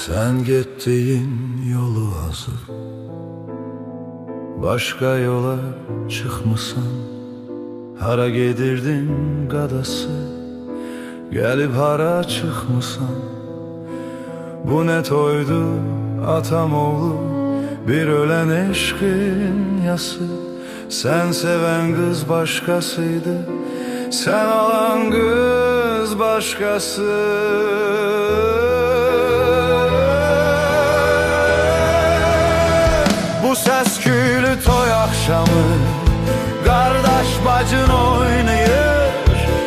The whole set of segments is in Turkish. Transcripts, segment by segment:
Sen gittiğin yolu hazır, başka yola çıkmışsan. Hara gedirdin qadası, gelip hara çıkmışsan. Bu ne toydu atam oğlu, bir ölen eşkin yası. Sen seven kız başkasıydı, sen alan kız başkası. Bu ses küylü toy akşamı, kardeş bacın oynayır.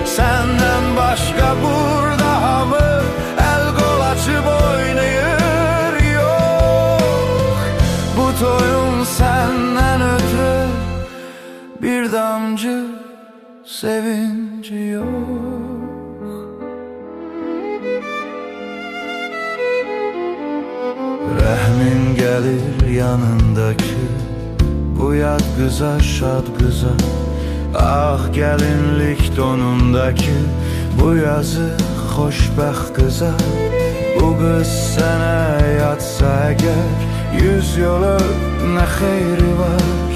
Senden başka burada hamı el kol açıp oynayır. Yok, bu toyun senden ötürü bir damcı sevinci yok. Rəhmin gelir yanındaki bu yad kıza, şad kıza. Ah gelinlik donundaki bu yazı xoşbəxt kıza. Bu kız sənə yatsa əgər, yüz yolu nə xeyri var?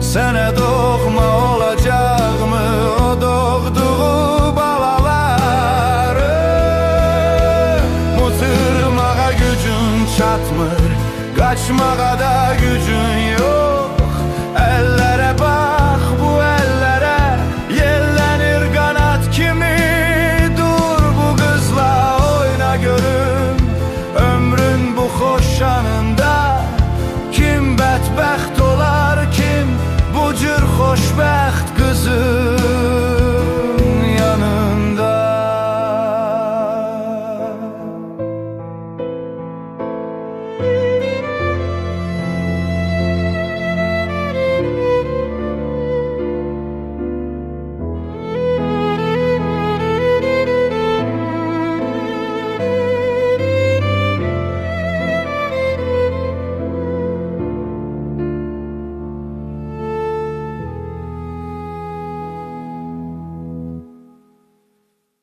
Sənə doğma olacaqmı o doğduğu balaları? Mutırmağa gücün çatmır, kaçmağa da